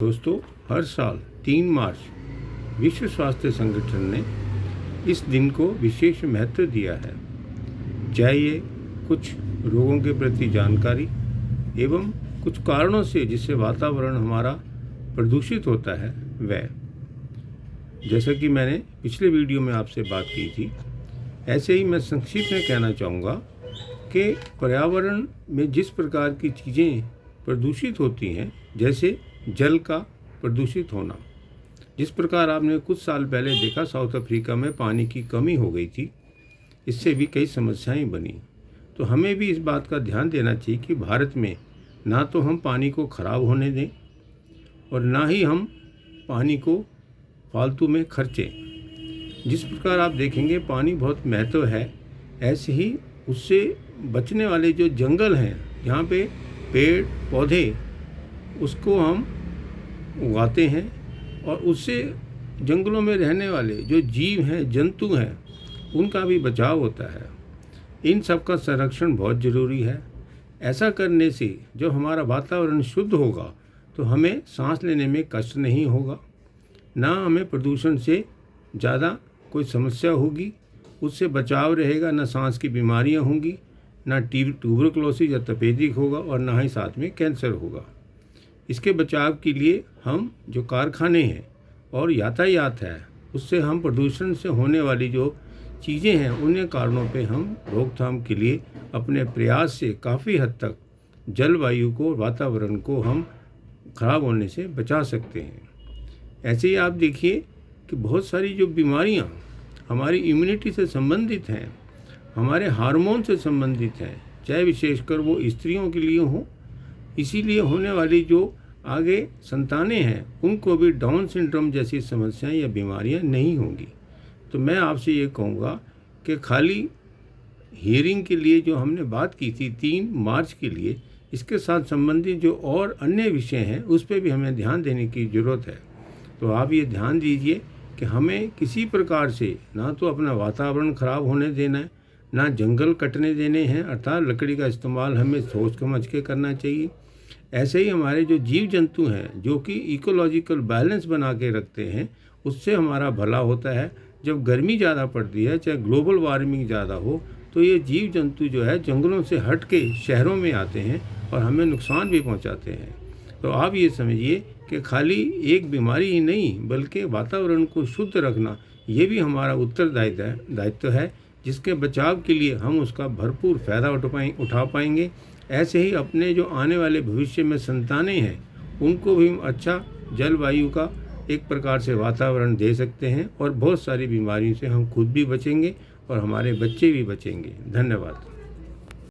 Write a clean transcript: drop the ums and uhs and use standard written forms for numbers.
दोस्तों, हर साल 3 मार्च विश्व स्वास्थ्य संगठन ने इस दिन को विशेष महत्व दिया है। चाहे ये कुछ रोगों के प्रति जानकारी एवं कुछ कारणों से जिससे वातावरण हमारा प्रदूषित होता है वह, जैसा कि मैंने पिछले वीडियो में आपसे बात की थी, ऐसे ही मैं संक्षिप्त में कहना चाहूँगा कि पर्यावरण में जिस प्रकार की चीज़ें प्रदूषित होती हैं, जैसे जल का प्रदूषित होना। जिस प्रकार आपने कुछ साल पहले देखा साउथ अफ्रीका में पानी की कमी हो गई थी, इससे भी कई समस्याएं बनी। तो हमें भी इस बात का ध्यान देना चाहिए कि भारत में ना तो हम पानी को ख़राब होने दें और ना ही हम पानी को फालतू में खर्चें। जिस प्रकार आप देखेंगे पानी बहुत महत्व है, ऐसे ही उससे बचने वाले जो जंगल हैं, जहाँ पे पेड़ पौधे उसको हम उगाते हैं और उससे जंगलों में रहने वाले जो जीव हैं, जंतु हैं, उनका भी बचाव होता है। इन सब का संरक्षण बहुत ज़रूरी है। ऐसा करने से जो हमारा वातावरण शुद्ध होगा तो हमें सांस लेने में कष्ट नहीं होगा, ना हमें प्रदूषण से ज़्यादा कोई समस्या होगी, उससे बचाव रहेगा, ना सांस की बीमारियां होंगी, ना ट्यूबरकुलोसिस या तपेदिक होगा और ना ही साथ में कैंसर होगा। इसके बचाव के लिए हम जो कारखाने हैं और यातायात है, उससे हम प्रदूषण से होने वाली जो चीज़ें हैं, उन्हें कारणों पे हम रोकथाम के लिए अपने प्रयास से काफ़ी हद तक जलवायु को, वातावरण को हम खराब होने से बचा सकते हैं। ऐसे ही आप देखिए कि बहुत सारी जो बीमारियां हमारी इम्यूनिटी से संबंधित हैं, हमारे हार्मोन से संबंधित हैं, चाहे विशेषकर वो स्त्रियों के लिए हो, इसीलिए होने वाली जो आगे संतानें हैं उनको भी डाउन सिंड्रोम जैसी समस्याएं या बीमारियां नहीं होंगी। तो मैं आपसे ये कहूँगा कि खाली हियरिंग के लिए जो हमने बात की थी 3 मार्च के लिए, इसके साथ संबंधित जो और अन्य विषय हैं उस पर भी हमें ध्यान देने की ज़रूरत है। तो आप ये ध्यान दीजिए कि हमें किसी प्रकार से ना तो अपना वातावरण ख़राब होने देना है, ना जंगल कटने देने हैं, अर्थात लकड़ी का इस्तेमाल हमें सोच समझ के करना चाहिए। ऐसे ही हमारे जो जीव जंतु हैं, जो कि इकोलॉजिकल बैलेंस बना के रखते हैं, उससे हमारा भला होता है। जब गर्मी ज़्यादा पड़ती है, चाहे ग्लोबल वार्मिंग ज़्यादा हो, तो ये जीव जंतु जो है जंगलों से हट के शहरों में आते हैं और हमें नुकसान भी पहुंचाते हैं। तो आप ये समझिए कि खाली एक बीमारी ही नहीं, बल्कि वातावरण को शुद्ध रखना ये भी हमारा उत्तरदायित्व है, जिसके बचाव के लिए हम उसका भरपूर फ़ायदा उठा पाएंगे। ऐसे ही अपने जो आने वाले भविष्य में संतानें हैं, उनको भी हम अच्छा जलवायु का एक प्रकार से वातावरण दे सकते हैं और बहुत सारी बीमारियों से हम खुद भी बचेंगे और हमारे बच्चे भी बचेंगे। धन्यवाद।